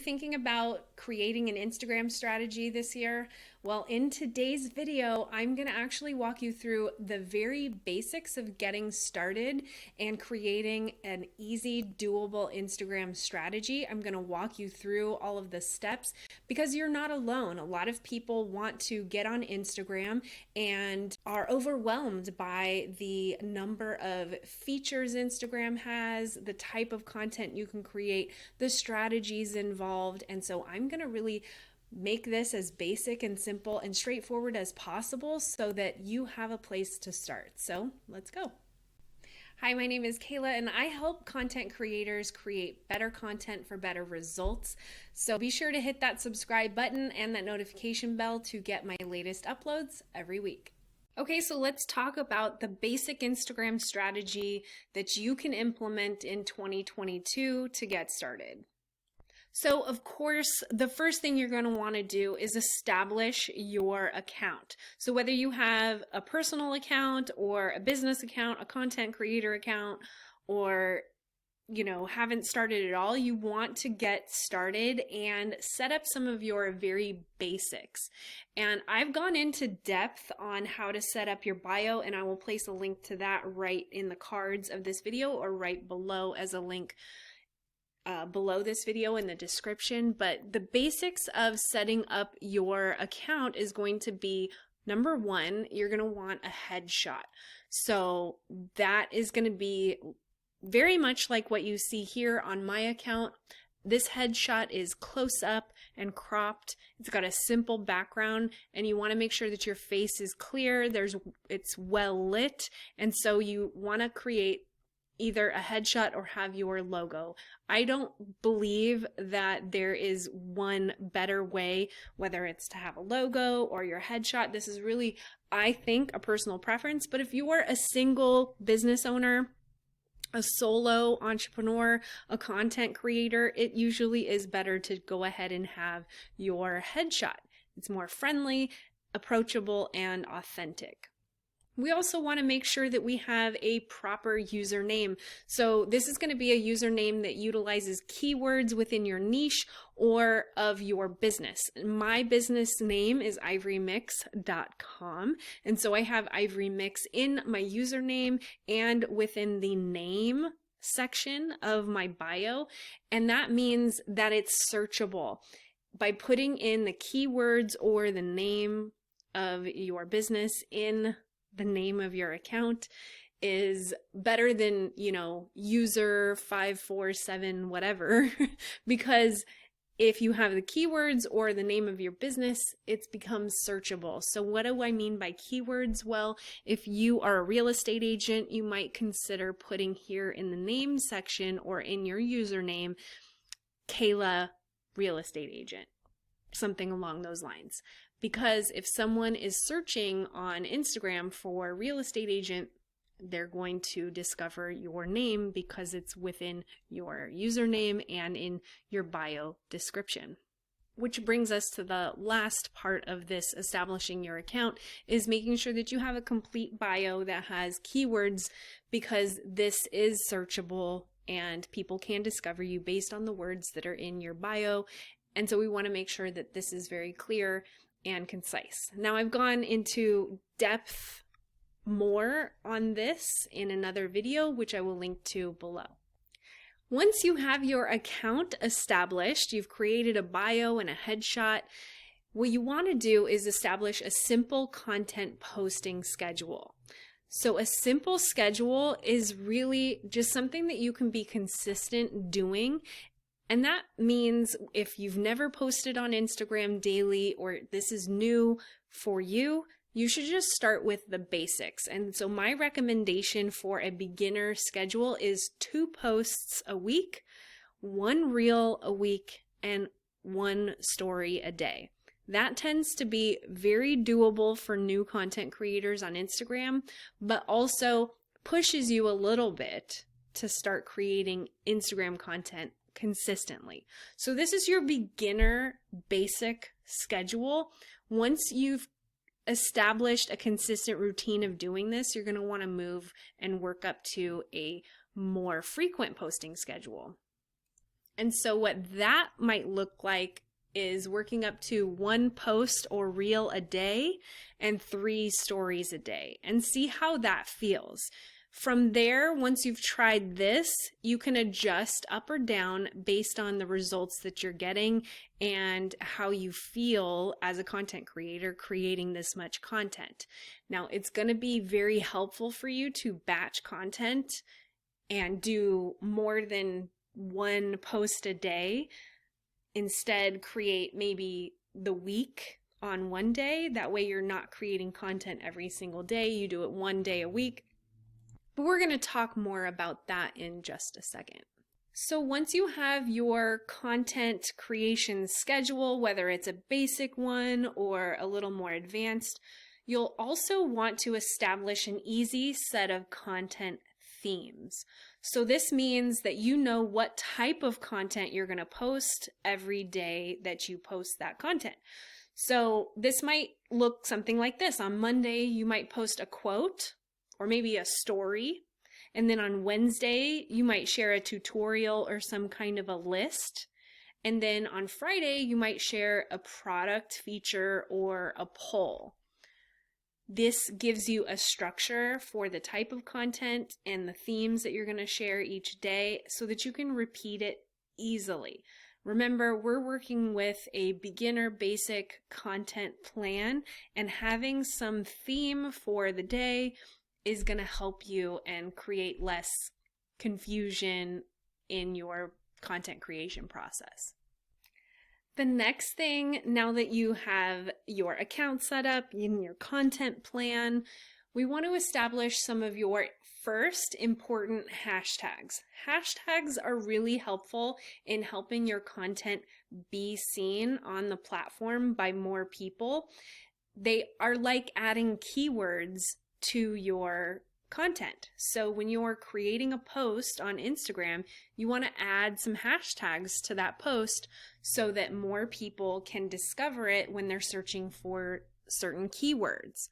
thinking about creating an Instagram strategy this year? Well, in today's video, I'm going to actually walk you through the very basics of getting started and creating an easy, doable Instagram strategy. I'm going to walk you through all of the steps because you're not alone. A lot of people want to get on Instagram and are overwhelmed by the number of features Instagram has, the type of content you can create, the strategies involved. And so I'm going to really make this as basic and simple and straightforward as possible so that you have a place to start. So let's go. Hi, my name is Kayla and I help content creators create better content for better results. So be sure to hit that subscribe button and that notification bell to get my latest uploads every week. Okay, so let's talk about the basic Instagram strategy that you can implement in 2022 to get started. So of course, the first thing you're going to want to do is establish your account. So whether you have a personal account or a business account, a content creator account, or haven't started at all, you want to get started and set up some of your very basics. And I've gone into depth on how to set up your bio, and I will place a link to that right in the cards of this video or right below as a link below this video in the description. But the basics of setting up your account is going to be, number one, you're going to want a headshot. So that is going to be very much like what you see here on my account. This headshot is close up and cropped. It's got a simple background, and you want to make sure that your face is clear. It's well lit, and so you want to create either a headshot or have your logo. I don't believe that there is one better way, whether it's to have a logo or your headshot. This is really, I think, a personal preference. But if you are a single business owner, a solo entrepreneur, a content creator, it usually is better to go ahead and have your headshot. It's more friendly, approachable, and authentic. We also want to make sure that we have a proper username. So this is going to be a username that utilizes keywords within your niche or of your business. My business name is ivorymix.com. And so I have Ivory Mix in my username and within the name section of my bio. And that means that it's searchable. By putting in the keywords or the name of your business in the name of your account is better than, user 547 whatever, because if you have the keywords or the name of your business, it becomes searchable. So what do I mean by keywords? Well, if you are a real estate agent, you might consider putting here in the name section or in your username, Kayla Real Estate Agent, something along those lines. Because if someone is searching on Instagram for real estate agent, they're going to discover your name because it's within your username and in your bio description. Which brings us to the last part of this establishing your account, is making sure that you have a complete bio that has keywords, because this is searchable and people can discover you based on the words that are in your bio. And so we want to make sure that this is very clear and concise. Now, I've gone into depth more on this in another video, which I will link to below. Once you have your account established, you've created a bio and a headshot, what you want to do is establish a simple content posting schedule. So a simple schedule is really just something that you can be consistent doing. And that means if you've never posted on Instagram daily, or this is new for you, you should just start with the basics. And so my recommendation for a beginner schedule is 2 posts a week, 1 reel a week, and 1 story a day. That tends to be very doable for new content creators on Instagram, but also pushes you a little bit to start creating Instagram content consistently. So this is your beginner basic schedule. Once you've established a consistent routine of doing this, you're going to want to move and work up to a more frequent posting schedule. And so what that might look like is working up to 1 post or reel a day and 3 stories a day, and see how that feels. From there, once you've tried this, you can adjust up or down based on the results that you're getting and how you feel as a content creator creating this much content. Now, it's going to be very helpful for you to batch content and do more than 1 post a day. Instead, create maybe the week on one day. That way you're not creating content every single day. You do it 1 day a week. But we're going to talk more about that in just a second. So once you have your content creation schedule, whether it's a basic one or a little more advanced, you'll also want to establish an easy set of content themes. So this means that you know what type of content you're going to post every day that you post that content. So this might look something like this. On Monday, you might post a quote or maybe a story. And then on Wednesday, you might share a tutorial or some kind of a list. And then on Friday, you might share a product feature or a poll. This gives you a structure for the type of content and the themes that you're going to share each day so that you can repeat it easily. Remember, we're working with a beginner basic content plan, and having some theme for the day is going to help you and create less confusion in your content creation process. The next thing, now that you have your account set up in your content plan, we want to establish some of your first important hashtags. Hashtags are really helpful in helping your content be seen on the platform by more people. They are like adding keywords to your content. So when you're creating a post on Instagram, you want to add some hashtags to that post so that more people can discover it when they're searching for certain keywords.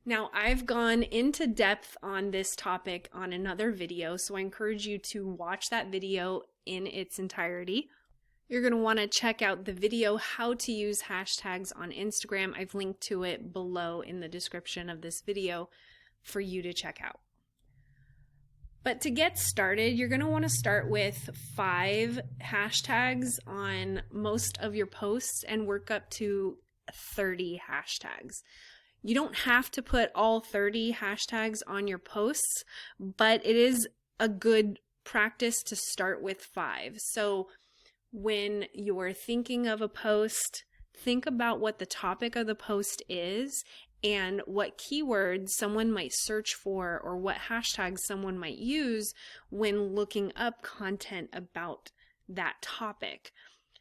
Now, I've gone into depth on this topic on another video, so I encourage you to watch that video in its entirety. You're going to want to check out the video, How to Use Hashtags on Instagram. I've linked to it below in the description of this video for you to check out. But to get started, you're going to want to start with 5 hashtags on most of your posts and work up to 30 hashtags. You don't have to put all 30 hashtags on your posts, but it is a good practice to start with 5. So when you're thinking of a post, think about what the topic of the post is and what keywords someone might search for or what hashtags someone might use when looking up content about that topic.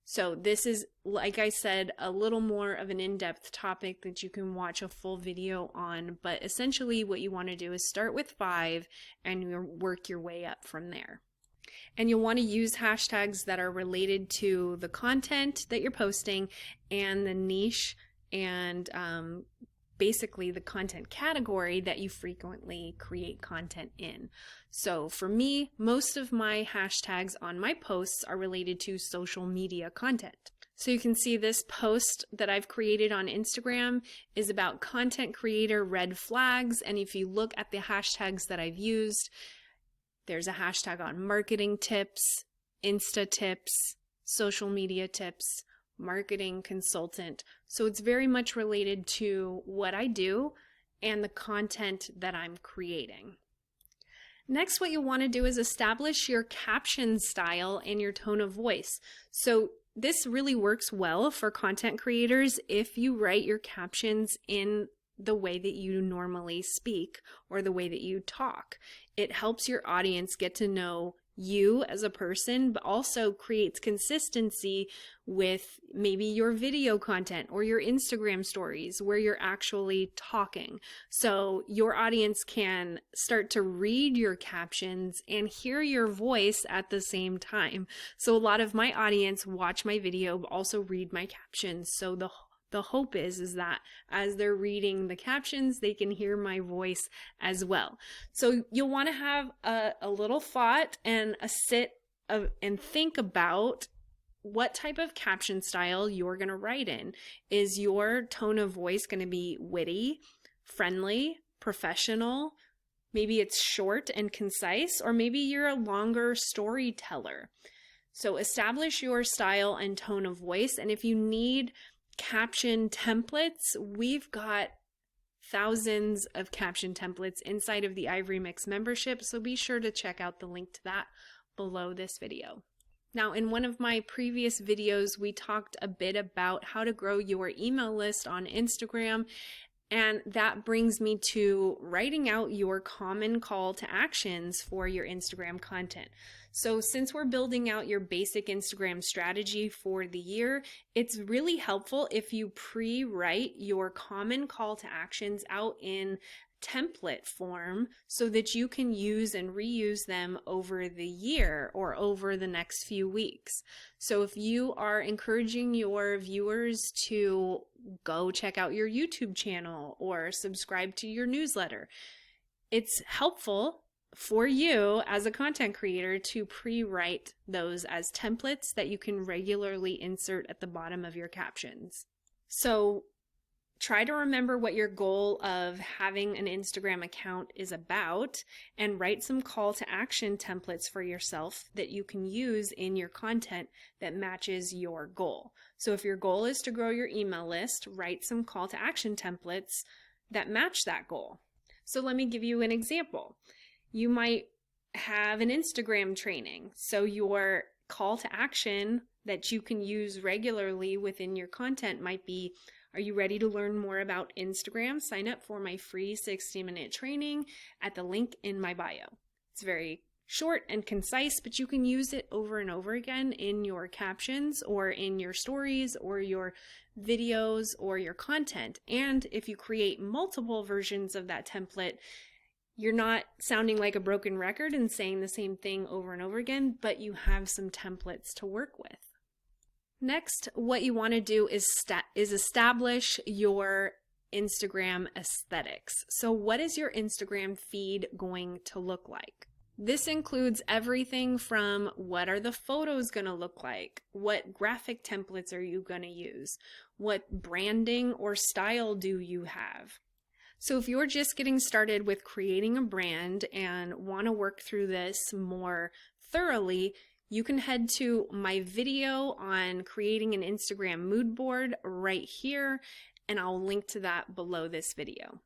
So this is, like I said, a little more of an in-depth topic that you can watch a full video on, but essentially what you want to do is start with 5 and work your way up from there. And you'll want to use hashtags that are related to the content that you're posting and the niche and basically the content category that you frequently create content in. So for me, most of my hashtags on my posts are related to social media content. So you can see this post that I've created on Instagram is about content creator red flags. And if you look at the hashtags that I've used, there's a hashtag on marketing tips, Insta tips, social media tips, marketing consultant. So it's very much related to what I do and the content that I'm creating. Next, what you want to do is establish your caption style and your tone of voice. So this really works well for content creators if you write your captions in the way that you normally speak or the way that you talk. It helps your audience get to know you as a person, but also creates consistency with maybe your video content or your Instagram stories where you're actually talking. So your audience can start to read your captions and hear your voice at the same time. So a lot of my audience watch my video, but also read my captions. So the hope is that as they're reading the captions, they can hear my voice as well. So you'll want to have a little thought and a sit and think about what type of caption style you're going to write in. Is your tone of voice going to be witty, friendly, professional? Maybe it's short and concise, or maybe you're a longer storyteller. So establish your style and tone of voice. And if you need caption templates, we've got thousands of caption templates inside of the Ivory Mix membership. So be sure to check out the link to that below this video. Now, in one of my previous videos, we talked a bit about how to grow your email list on Instagram. And that brings me to writing out your common call to actions for your Instagram content. So since we're building out your basic Instagram strategy for the year, it's really helpful if you pre-write your common call to actions out in template form so that you can use and reuse them over the year or over the next few weeks. So if you are encouraging your viewers to go check out your YouTube channel or subscribe to your newsletter, it's helpful for you as a content creator to pre-write those as templates that you can regularly insert at the bottom of your captions. So try to remember what your goal of having an Instagram account is about and write some call to action templates for yourself that you can use in your content that matches your goal. So if your goal is to grow your email list, write some call to action templates that match that goal. So let me give you an example. You might have an Instagram training. So your call to action that you can use regularly within your content might be, are you ready to learn more about Instagram? Sign up for my free 60-minute training at the link in my bio. It's very short and concise, but you can use it over and over again in your captions or in your stories or your videos or your content. And if you create multiple versions of that template, you're not sounding like a broken record and saying the same thing over and over again, but you have some templates to work with. Next, what you want to do is establish your Instagram aesthetics. So what is your Instagram feed going to look like? This includes everything from what are the photos going to look like? What graphic templates are you going to use? What branding or style do you have? So if you're just getting started with creating a brand and want to work through this more thoroughly, you can head to my video on creating an Instagram mood board right here, and I'll link to that below this video.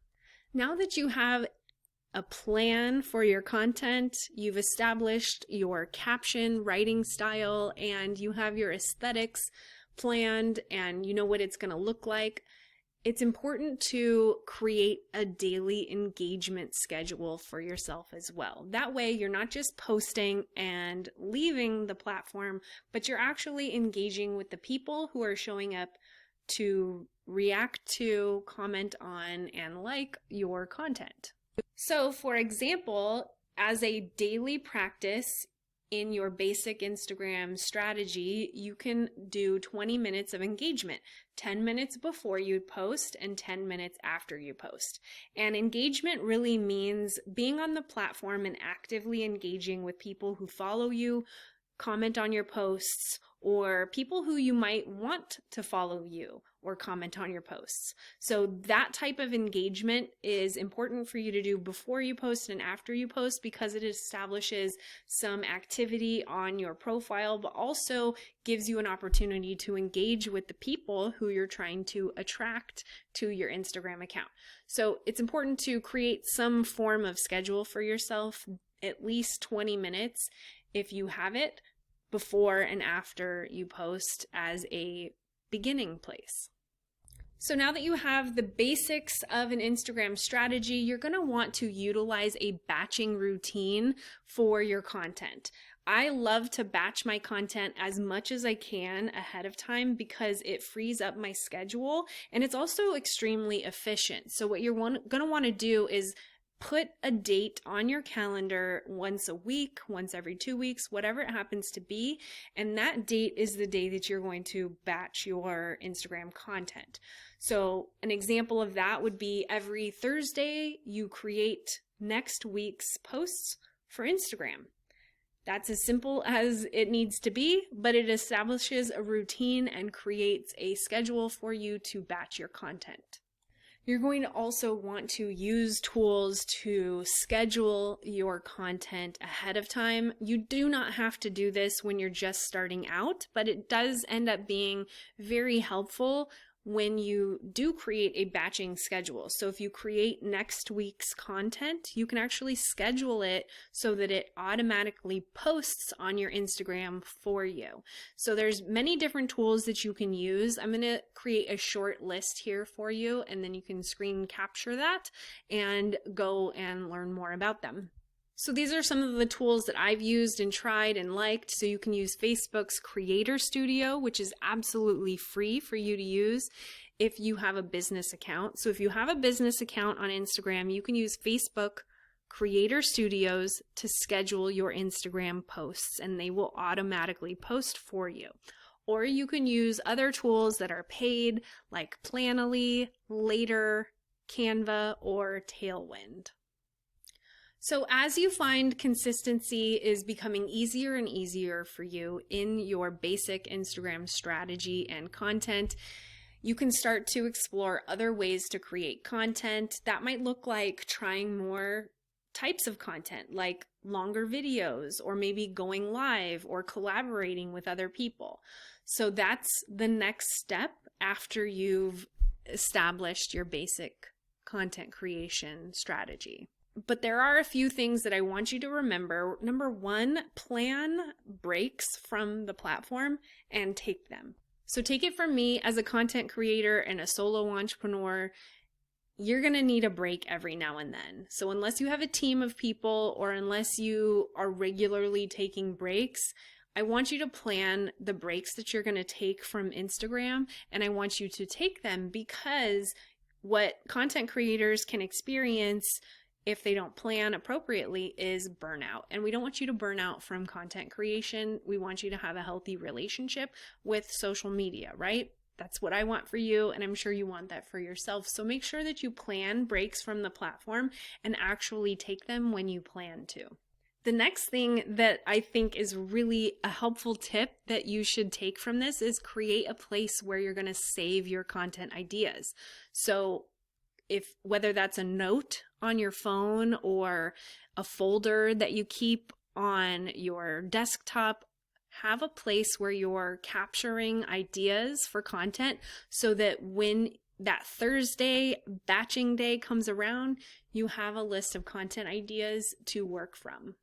Now that you have a plan for your content, you've established your caption writing style, and you have your aesthetics planned, and you know what it's going to look like, it's important to create a daily engagement schedule for yourself as well. That way you're not just posting and leaving the platform, but you're actually engaging with the people who are showing up to react to, comment on, and like your content. So for example, as a daily practice, in your basic Instagram strategy, you can do 20 minutes of engagement, 10 minutes before you post and 10 minutes after you post. And engagement really means being on the platform and actively engaging with people who follow you, comment on your posts, or people who you might want to follow you or comment on your posts. So that type of engagement is important for you to do before you post and after you post, because it establishes some activity on your profile, but also gives you an opportunity to engage with the people who you're trying to attract to your Instagram account. So it's important to create some form of schedule for yourself, at least 20 minutes if you have it, before and after you post as a beginning place. So now that you have the basics of an Instagram strategy, you're going to want to utilize a batching routine for your content. I love to batch my content as much as I can ahead of time because it frees up my schedule, and it's also extremely efficient. So what you're going to want to do is put a date on your calendar once a week, once every 2 weeks, whatever it happens to be. And that date is the day that you're going to batch your Instagram content. So an example of that would be every Thursday, you create next week's posts for Instagram. That's as simple as it needs to be, but it establishes a routine and creates a schedule for you to batch your content. You're going to also want to use tools to schedule your content ahead of time. You do not have to do this when you're just starting out, but it does end up being very helpful when you do create a batching schedule. So if you create next week's content, you can actually schedule it so that it automatically posts on your Instagram for you. So there's many different tools that you can use. I'm going to create a short list here for you, and then you can screen capture that and go and learn more about them. So these are some of the tools that I've used and tried and liked. So you can use Facebook's Creator Studio, which is absolutely free for you to use if you have a business account. So if you have a business account on Instagram, you can use Facebook Creator Studios to schedule your Instagram posts, and they will automatically post for you. Or you can use other tools that are paid like Planoly, Later, Canva, or Tailwind. So as you find consistency is becoming easier and easier for you in your basic Instagram strategy and content, you can start to explore other ways to create content. That might look like trying more types of content, like longer videos, or maybe going live or collaborating with other people. So that's the next step after you've established your basic content creation strategy. But there are a few things that I want you to remember. Number one, plan breaks from the platform and take them. So take it from me as a content creator and a solo entrepreneur, you're going to need a break every now and then. So unless you have a team of people or unless you are regularly taking breaks, I want you to plan the breaks that you're going to take from Instagram, and I want you to take them because what content creators can experience if they don't plan appropriately is burnout. And we don't want you to burn out from content creation. We want you to have a healthy relationship with social media, right? That's what I want for you, and I'm sure you want that for yourself. So make sure that you plan breaks from the platform and actually take them when you plan to. The next thing that I think is really a helpful tip that you should take from this is create a place where you're going to save your content ideas. So whether that's a note on your phone or a folder that you keep on your desktop, have a place where you're capturing ideas for content so that when that Thursday batching day comes around, you have a list of content ideas to work from.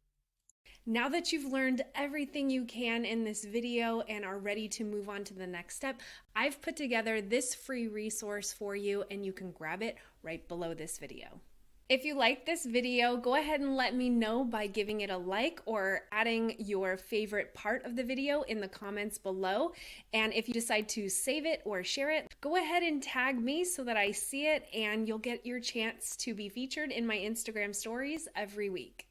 Now that you've learned everything you can in this video and are ready to move on to the next step, I've put together this free resource for you, and you can grab it right below this video. If you like this video, go ahead and let me know by giving it a like or adding your favorite part of the video in the comments below. And if you decide to save it or share it, go ahead and tag me so that I see it, and you'll get your chance to be featured in my Instagram stories every week.